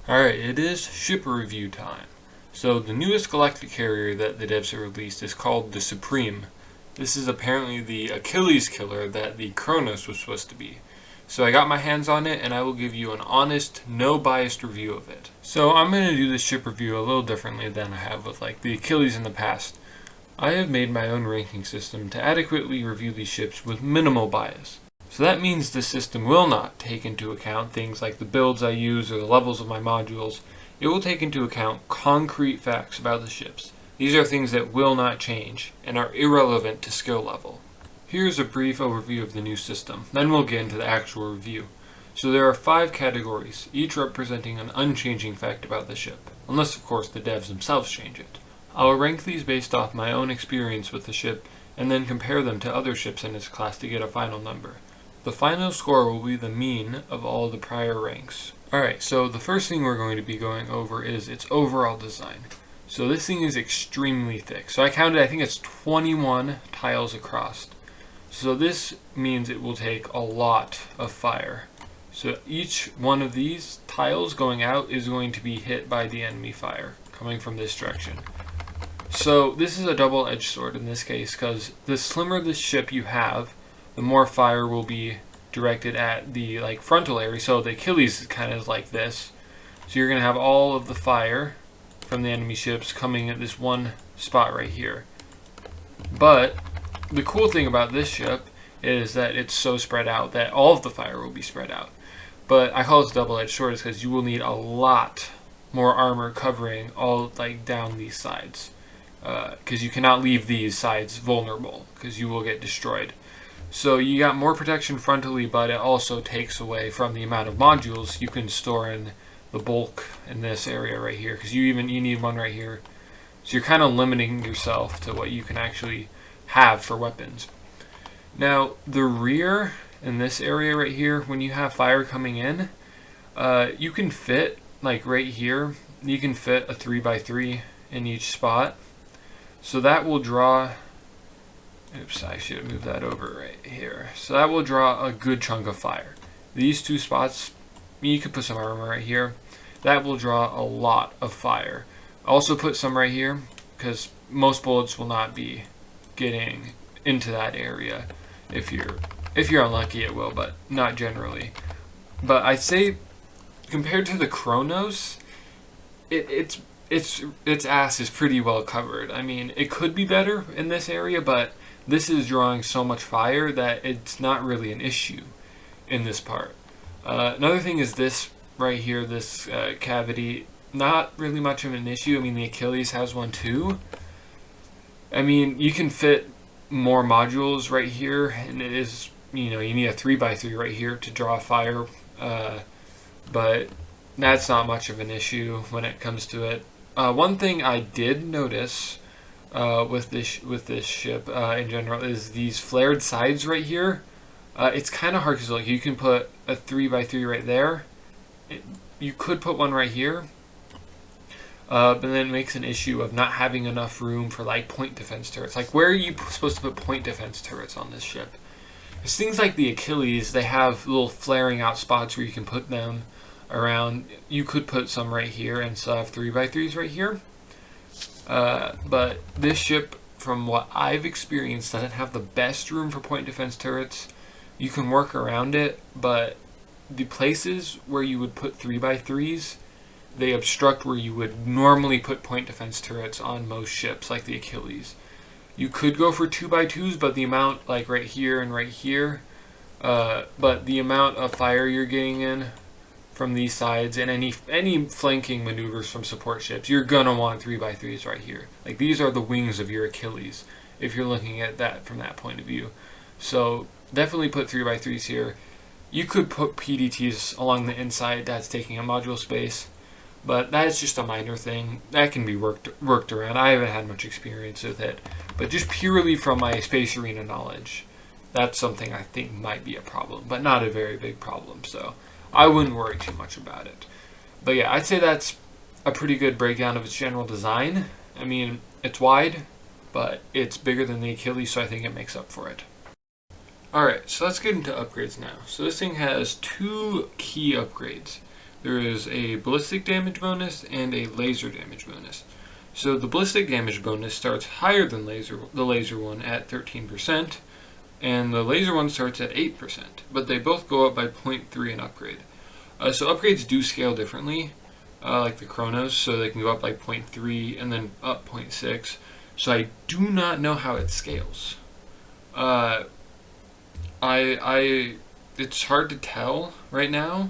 Alright, it is ship review time. So the newest galactic carrier that the devs have released is called the Supreme. This is apparently the Achilles killer that the Kronos was supposed to be. So I got my hands on it and I will give you an honest, no biased review of it. So I'm going to do this ship review a little differently than I have with like the Achilles in the past. I have made my own ranking system to adequately review these ships with minimal bias. So that means the system will not take into account things like the builds I use or the levels of my modules. It will take into account concrete facts about the ships. These are things that will not change and are irrelevant to skill level. Here's a brief overview of the new system, then we'll get into the actual review. So there are 5 categories, each representing an unchanging fact about the ship, unless of course the devs themselves change it. I will rank these based off my own experience with the ship and then compare them to other ships in its class to get a final number. The final score will be the mean of all the prior ranks. Alright, so the first thing we're going to be going over is its overall design. So this thing is extremely thick. So I counted, I think it's 21 tiles across. So this means it will take a lot of fire. So each one of these tiles going out is going to be hit by the enemy fire coming from this direction. So this is a double-edged sword in this case, because the slimmer the ship you have, the more fire will be directed at the frontal area. So the Achilles is kind of like this. So you're going to have all of the fire from the enemy ships coming at this one spot right here. But the cool thing about this ship is that it's so spread out that all of the fire will be spread out. But I call this double-edged sword because you will need a lot more armor covering all down these sides. Because you cannot leave these sides vulnerable because you will get destroyed. So you got more protection frontally, but it also takes away from the amount of modules you can store in the bulk in this area right here, because you need one right here. So you're kind of limiting yourself to what you can actually have for weapons. Now the rear in this area right here, when you have fire coming in, you can fit right here. You can fit a 3x3 in each spot. So that will draw. Oops, I should have moved that over right here. So that will draw a good chunk of fire. These 2 spots, you could put some armor right here. That will draw a lot of fire. Also put some right here, because most bullets will not be getting into that area. If you're unlucky, it will, but not generally. But I'd say, compared to the Kronos, its ass is pretty well covered. I mean, it could be better in this area, but this is drawing so much fire that it's not really an issue in this part. Another thing is this right here, this cavity, not really much of an issue. I mean, the Achilles has one too. I mean, you can fit more modules right here, and it is, you need a 3x3 right here to draw fire, but that's not much of an issue when it comes to it. One thing I did notice with this ship in general is these flared sides right here. It's kind of hard because you can put a 3x3 right there. You could put one right here, but then it makes an issue of not having enough room for point defense turrets. Where are you supposed to put point defense turrets on this ship? Because things like the Achilles, they have little flaring out spots where you can put them around. You could put some right here and still have 3x3s right here. But this ship, from what I've experienced, doesn't have the best room for point defense turrets. You can work around it, but the places where you would put 3x3s, they obstruct where you would normally put point defense turrets on most ships, like the Achilles. You could go for 2x2s, but the amount, right here and right here, but the amount of fire you're getting in from these sides and any flanking maneuvers from support ships, you're gonna want 3x3s right here. These are the wings of your Achilles, if you're looking at that from that point of view. So definitely put 3x3s here. You could put PDTs along the inside. That's taking a module space, but that's just a minor thing that can be worked around. I haven't had much experience with it, but just purely from my Space Arena knowledge, that's something I think might be a problem, but not a very big problem. So I wouldn't worry too much about it. But yeah, I'd say that's a pretty good breakdown of its general design. I mean, it's wide, but it's bigger than the Achilles, so I think it makes up for it. Alright, so let's get into upgrades now. So this thing has 2 key upgrades. there is a ballistic damage bonus and a laser damage bonus. So the ballistic damage bonus starts higher than the laser one at 13%, and the laser one starts at 8%, but they both go up by 0.3 an upgrade. So upgrades do scale differently, like the Chronos, so they can go up by 0.3 and then up 0.6. So I do not know how it scales. It's hard to tell right now,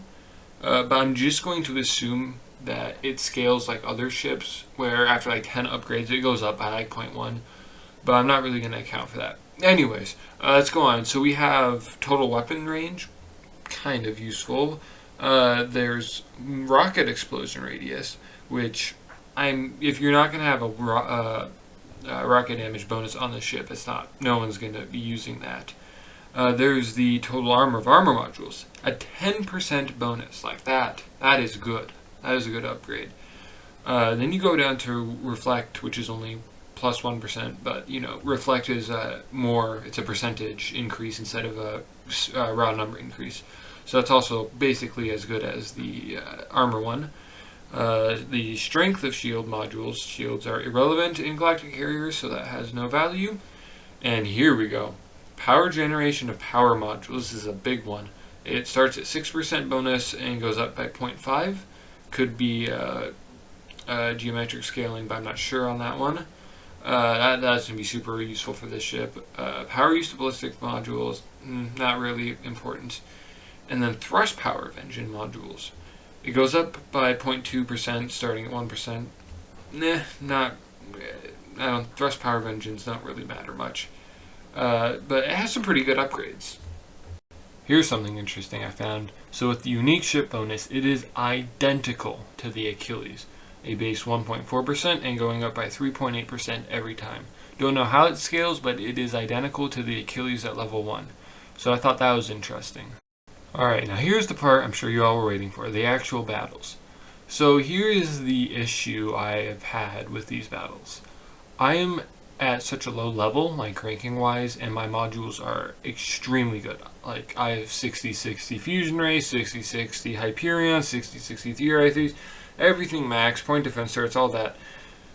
but I'm just going to assume that it scales like other ships, where after like 10 upgrades it goes up by like 0.1, but I'm not really going to account for that. Anyways, let's go on. So we have total weapon range, kind of useful. There's rocket explosion radius, which if you're not going to have a rocket damage bonus on the ship, no one's going to be using that. There's the total armor of armor modules, a 10% bonus. Like that is good. That is a good upgrade. Then you go down to reflect, which is only plus 1%, but reflect is more. It's a percentage increase instead of a raw number increase. So that's also basically as good as the armor one. The strength of shield modules. Shields are irrelevant in galactic carriers, so that has no value. And here we go. Power generation of power modules. This is a big one. It starts at 6% bonus and goes up by 0.5. Could be geometric scaling, but I'm not sure on that one. That's going to be super useful for this ship. Power use to ballistic modules, not really important. And then thrust power of engine modules. It goes up by 0.2%, starting at 1%. Thrust power of engines don't really matter much. But it has some pretty good upgrades. Here's something interesting I found. So with the unique ship bonus, it is identical to the Achilles. A base 1.4% and going up by 3.8% every time. Don't know how it scales, but it is identical to the Achilles at level 1. So I thought that was interesting. Alright, now here's the part I'm sure you all were waiting for, the actual battles. So here is the issue I have had with these battles. I am at such a low level, like ranking wise, and my modules are extremely good. Like I have 60-60 fusion ray, 60-60 Hyperion, 60-60 Theorites, everything max, point defense turrets, all that.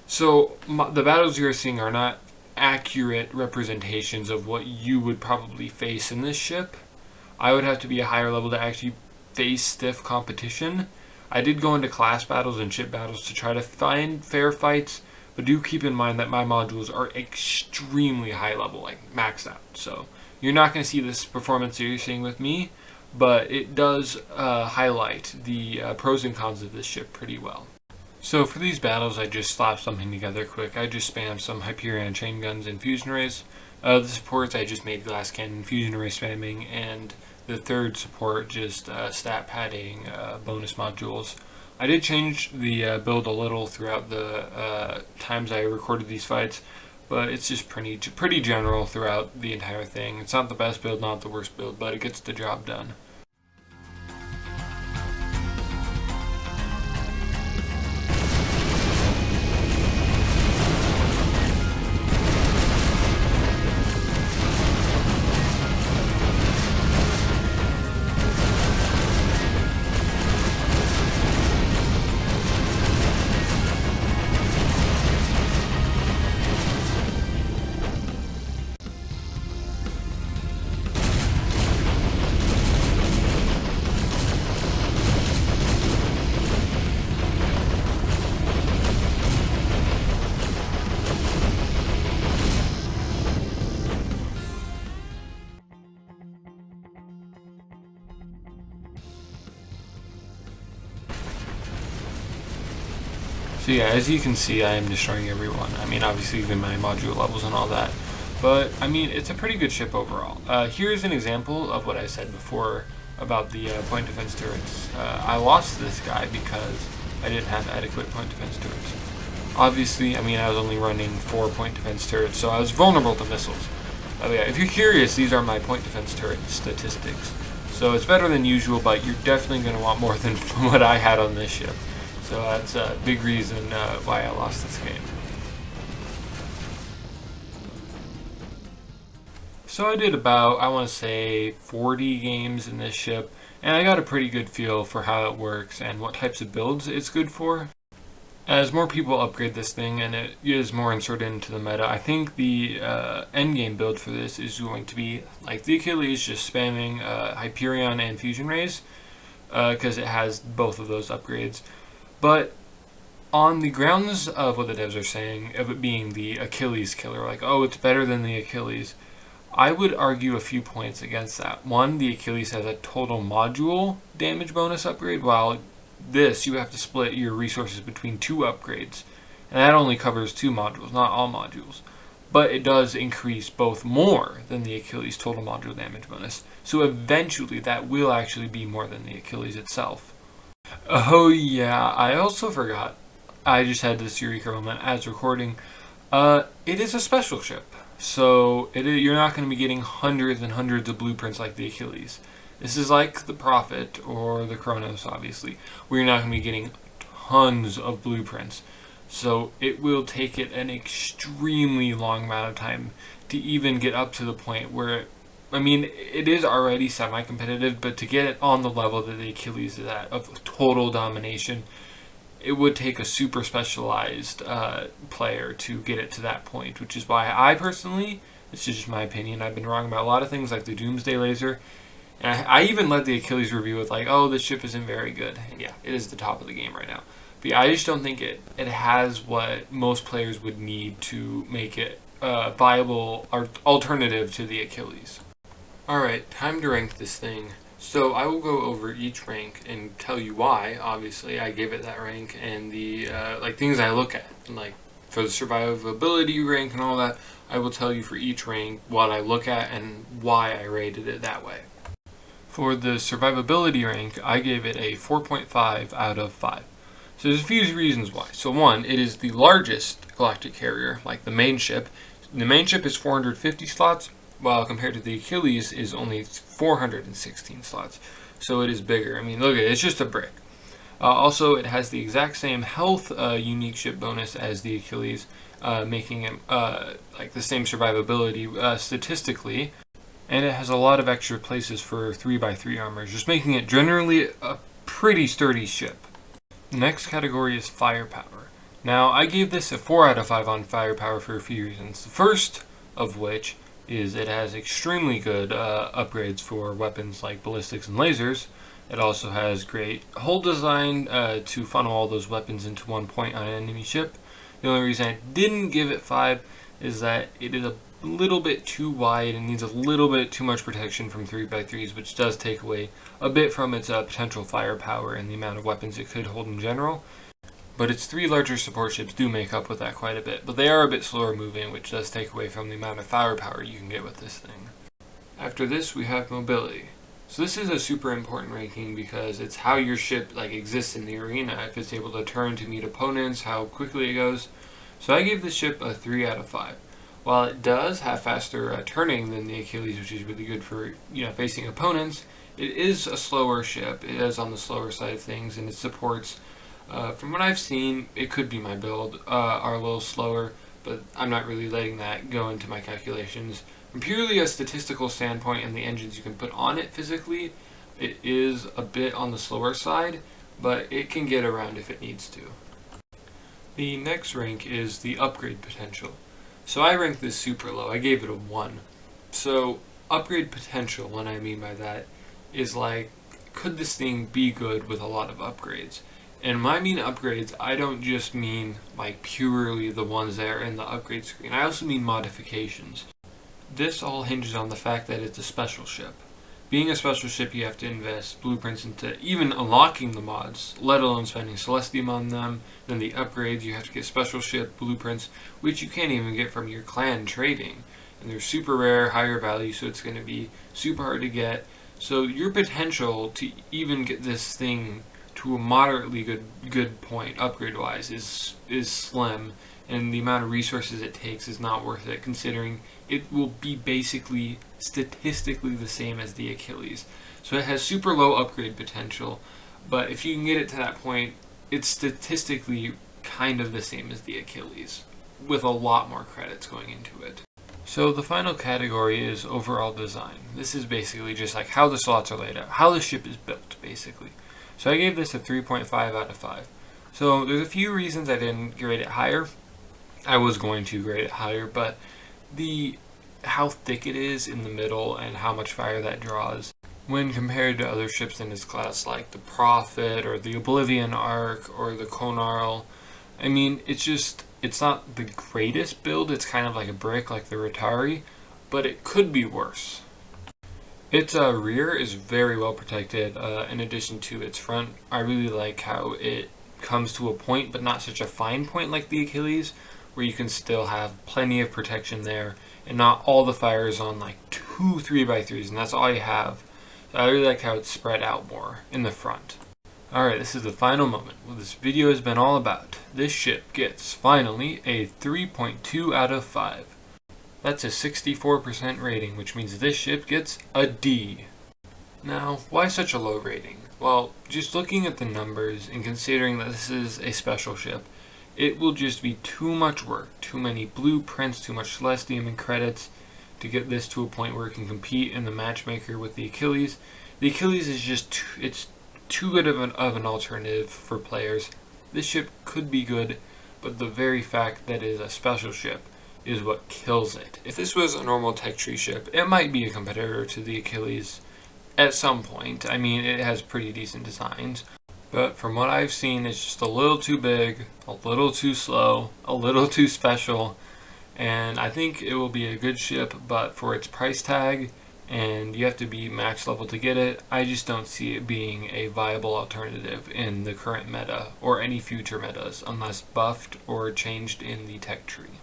So the battles you're seeing are not accurate representations of what you would probably face in this ship. I would have to be a higher level to actually face stiff competition. I did go into class battles and ship battles to try to find fair fights, but do keep in mind that my modules are extremely high level, like maxed out. So you're not going to see this performance that you're seeing with me, but it does highlight the pros and cons of this ship pretty well. So for these battles, I just slapped something together quick. I just spammed some Hyperion chain guns and fusion rays. The supports, I just made glass cannon, fusion ray spamming, and the third support just stat padding bonus modules. I did change the build a little throughout the times I recorded these fights, but it's just pretty general throughout the entire thing. It's not the best build, not the worst build, but it gets the job done. So yeah, as you can see, I am destroying everyone. I mean, obviously even my module levels and all that. But, I mean, it's a pretty good ship overall. Here's an example of what I said before about the point defense turrets. I lost this guy because I didn't have adequate point defense turrets. Obviously, I mean, I was only running 4 point defense turrets, so I was vulnerable to missiles. Yeah, if you're curious, these are my point defense turret statistics. So it's better than usual, but you're definitely going to want more than what I had on this ship. So that's a big reason why I lost this game. So I did about, I want to say, 40 games in this ship, and I got a pretty good feel for how it works and what types of builds it's good for. As more people upgrade this thing and it is more inserted into the meta, I think the endgame build for this is going to be like the Achilles, just spamming Hyperion and Fusion Rays, because it has both of those upgrades. But on the grounds of what the devs are saying, of it being the Achilles killer, like, oh, it's better than the Achilles, I would argue a few points against that. One, the Achilles has a total module damage bonus upgrade, while this, you have to split your resources between 2 upgrades. And that only covers 2 modules, not all modules. But it does increase both more than the Achilles total module damage bonus. So eventually that will actually be more than the Achilles itself. Oh yeah, I also forgot. I just had this Eureka moment as recording. It is a special ship. So you're not going to be getting hundreds and hundreds of blueprints like the Achilles. This is like the Prophet or the Kronos, obviously, where you're not going to be getting tons of blueprints. So it will take it an extremely long amount of time to even get up to the point where, I mean, it is already semi-competitive, but to get it on the level that the Achilles is at, of total domination, it would take a super specialized player to get it to that point, which is why I personally, this is just my opinion, I've been wrong about a lot of things like the Doomsday Laser. And I even led the Achilles review with like, oh, this ship isn't very good. And yeah, it is the top of the game right now. But yeah, I just don't think it has what most players would need to make it a viable alternative to the Achilles. Alright, time to rank this thing. So I will go over each rank and tell you why, obviously, I gave it that rank, and the like things I look at. Like for the survivability rank and all that, I will tell you for each rank what I look at and why I rated it that way. For the survivability rank, I gave it a 4.5 out of 5. So there's a few reasons why. So one, it is the largest galactic carrier, like the main ship. The main ship is 450 slots, while compared to the Achilles is only 416 slots. So it is bigger. I mean, look at it, it's just a brick. Also, it has the exact same health unique ship bonus as the Achilles, making it like the same survivability statistically. And it has a lot of extra places for 3x3 armors, just making it generally a pretty sturdy ship. The next category is firepower. Now, I gave this a 4 out of 5 on firepower for a few reasons. The first of which is it has extremely good upgrades for weapons like ballistics and lasers. It also has great hull design to funnel all those weapons into one point on an enemy ship. The only reason I didn't give it 5 is that it is a little bit too wide and needs a little bit too much protection from 3x3s, which does take away a bit from its potential firepower and the amount of weapons it could hold in general. But its 3 larger support ships do make up with that quite a bit, but they are a bit slower moving, which does take away from the amount of firepower you can get with this thing. After this, we have mobility. So this is a super important ranking because it's how your ship exists in the arena, if it's able to turn to meet opponents, how quickly it goes. So I gave this ship a 3 out of 5. While it does have faster turning than the Achilles, which is really good for facing opponents, it is a slower ship. It is on the slower side of things, and it supports, from what I've seen, it could be my build, are a little slower, but I'm not really letting that go into my calculations. From purely a statistical standpoint and the engines you can put on it physically, it is a bit on the slower side, but it can get around if it needs to. The next rank is the upgrade potential. So I ranked this super low. I gave it a 1. So upgrade potential, what I mean by that, is like, could this thing be good with a lot of upgrades? And when I mean upgrades, I don't just mean like purely the ones that are in the upgrade screen. I also mean modifications. This all hinges on the fact that it's a special ship. Being a special ship, you have to invest blueprints into even unlocking the mods, let alone spending Celestium on them. Then the upgrades, you have to get special ship blueprints, which you can't even get from your clan trading. And they're super rare, higher value, so it's going to be super hard to get. So your potential to even get this thing to a moderately good point, upgrade-wise, is slim. And the amount of resources it takes is not worth it, considering it will be basically statistically the same as the Achilles. So it has super low upgrade potential, but if you can get it to that point, it's statistically kind of the same as the Achilles, with a lot more credits going into it. So the final category is overall design. This is basically just like how the slots are laid out, how the ship is built, basically. So I gave this a 3.5 out of 5. So there's a few reasons I didn't grade it higher. I was going to grade it higher, but how thick it is in the middle and how much fire that draws when compared to other ships in this class like the Prophet or the Oblivion Ark or the Konarl. I mean, it's not the greatest build. It's kind of like a brick like the Rattari, but it could be worse. Its rear is very well protected in addition to its front. I really like how it comes to a point, but not such a fine point like the Achilles, where you can still have plenty of protection there and not all the fire is on like 2 3x3s, and that's all you have. So I really like how it's spread out more in the front. Alright, this is the final moment. What this video has been all about. This ship gets, finally, a 3.2 out of 5. That's a 64% rating, which means this ship gets a D. Now, why such a low rating? Well, just looking at the numbers and considering that this is a special ship, it will just be too much work, too many blueprints, too much Celestium and credits to get this to a point where it can compete in the matchmaker with the Achilles. The Achilles is just, it's too good of an alternative for players. This ship could be good, but the very fact that it is a special ship is what kills it. If this was a normal tech tree ship, it might be a competitor to the Achilles at some point. I mean, it has pretty decent designs, but from what I've seen, it's just a little too big, a little too slow, a little too special, and I think it will be a good ship, but for its price tag, and you have to be max level to get it, I just don't see it being a viable alternative in the current meta, or any future metas, unless buffed or changed in the tech tree.